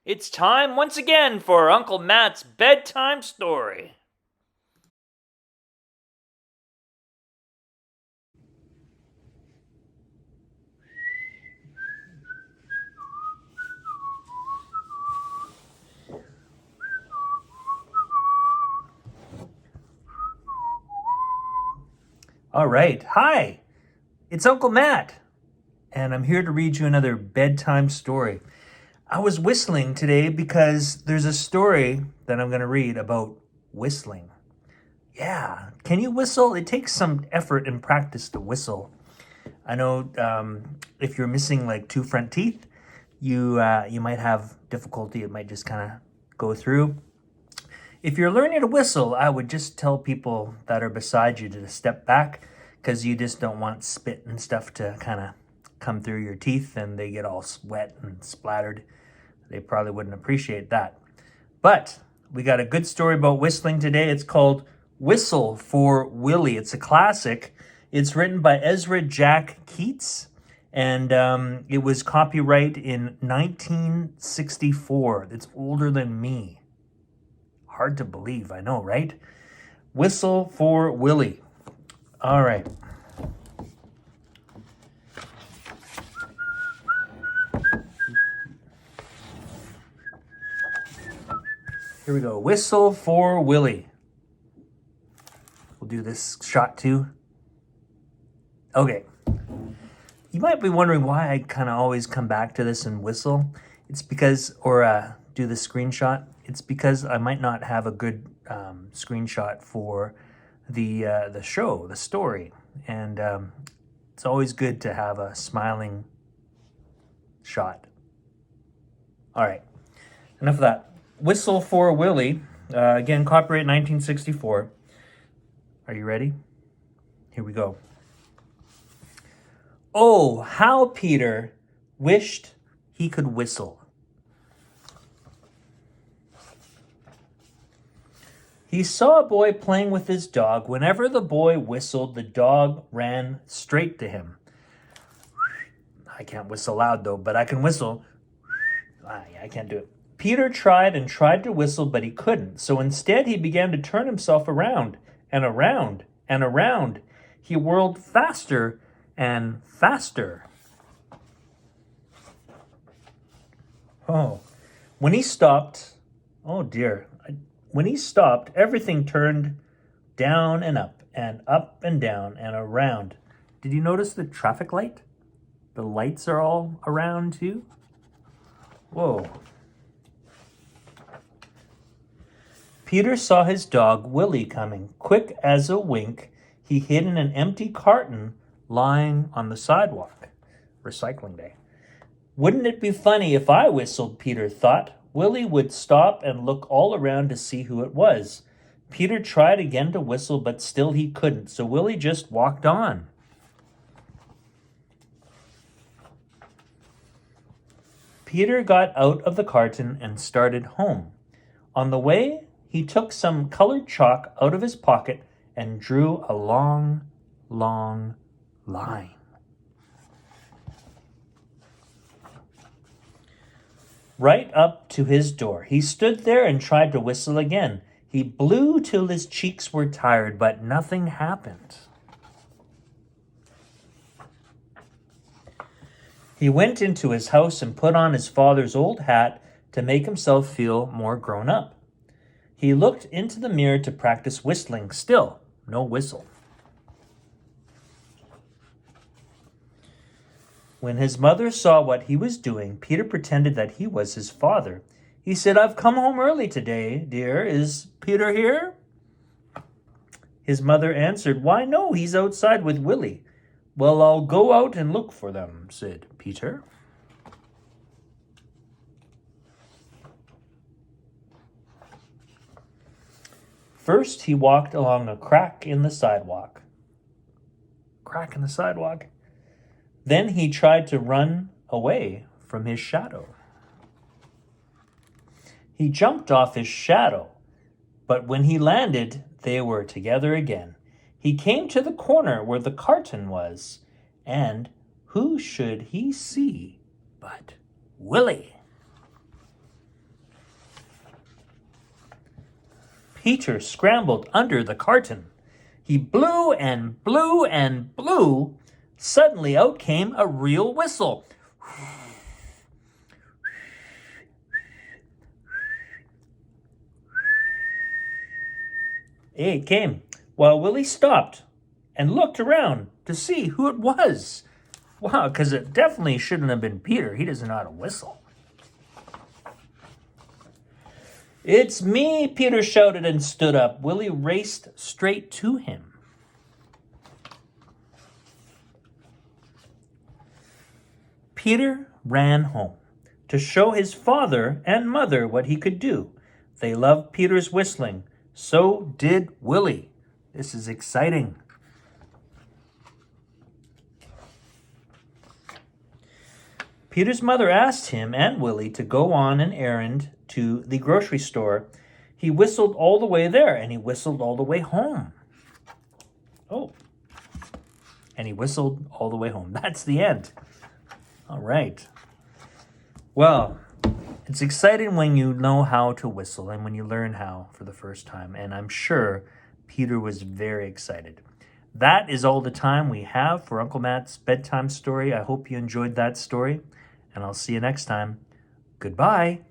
It's time once again for Uncle Matt's bedtime story. All right, hi, it's Uncle Matt, and I'm here to read you another bedtime story. I was whistling today because there's a story that I'm going to read about whistling. Yeah, can you whistle? It takes some effort and practice to whistle. I know if you're missing like two front teeth, you might have difficulty. It might just kind of go through. If you're learning to whistle, I would just tell people that are beside you to step back because you just don't want spit and stuff to kind of come through your teeth and they get all wet and splattered. They probably wouldn't appreciate that. But we got a good story about whistling today. It's called Whistle for Willie. It's a classic. It's written by Ezra Jack Keats, and it was copyright in 1964. It's older than me. Hard to believe, I know, right? Whistle for Willie. All right. Here we go. Whistle for Willie. We'll do this shot too. Okay. You might be wondering why I kind of always come back to this and whistle. It's because, or do the screenshot. It's because I might not have a good screenshot for the show, the story, and it's always good to have a smiling shot. All right, enough of that. Whistle for Willie, again, copyright 1964. Are you ready? Here we go. Oh, how Peter wished he could whistle. He saw a boy playing with his dog. Whenever the boy whistled, the dog ran straight to him. I can't whistle loud though, but I can whistle. I can't do it. Peter tried and tried to whistle, but he couldn't. So instead, he began to turn himself around and around and around. He whirled faster and faster. Oh, when he stopped, oh dear. When he stopped, everything turned down and up and down and around. Did you notice the traffic light? The lights are all around too. Whoa. Peter saw his dog Willie coming. Quick as a wink, he hid in an empty carton lying on the sidewalk. Recycling day. Wouldn't it be funny if I whistled, Peter thought. Willie would stop and look all around to see who it was. Peter tried again to whistle, but still he couldn't, so Willie just walked on. Peter got out of the carton and started home. On the way, he took some colored chalk out of his pocket and drew a long, long line. Right up to his door. He stood there and tried to whistle again. He blew till his cheeks were tired, but nothing happened. He went into his house and put on his father's old hat to make himself feel more grown up. He looked into the mirror to practice whistling. Still, no whistle. When his mother saw what he was doing, Peter pretended that he was his father. He said, "I've come home early today, dear. Is Peter here?" His mother answered, "Why, no, he's outside with Willie." "Well, I'll go out and look for them," said Peter. First, he walked along a crack in the sidewalk. Crack in the sidewalk. Then he tried to run away from his shadow. He jumped off his shadow, but when he landed, they were together again. He came to the corner where the carton was, and who should he see but Willie? Peter scrambled under the carton. He blew and blew and blew. Suddenly out came a real whistle. It came while Willie stopped and looked around to see who it was. Wow, because it definitely shouldn't have been Peter. He doesn't know how to whistle. It's me, Peter shouted and stood up. Willie raced straight to him. Peter ran home to show his father and mother what he could do. They loved Peter's whistling. So did Willie. This is exciting. Peter's mother asked him and Willie to go on an errand to the grocery store. He whistled all the way there, and he whistled all the way home. Oh, and he whistled all the way home. That's the end. All right. Well, it's exciting when you know how to whistle and when you learn how for the first time. And I'm sure Peter was very excited. That is all the time we have for Uncle Matt's bedtime story. I hope you enjoyed that story, and I'll see you next time. Goodbye.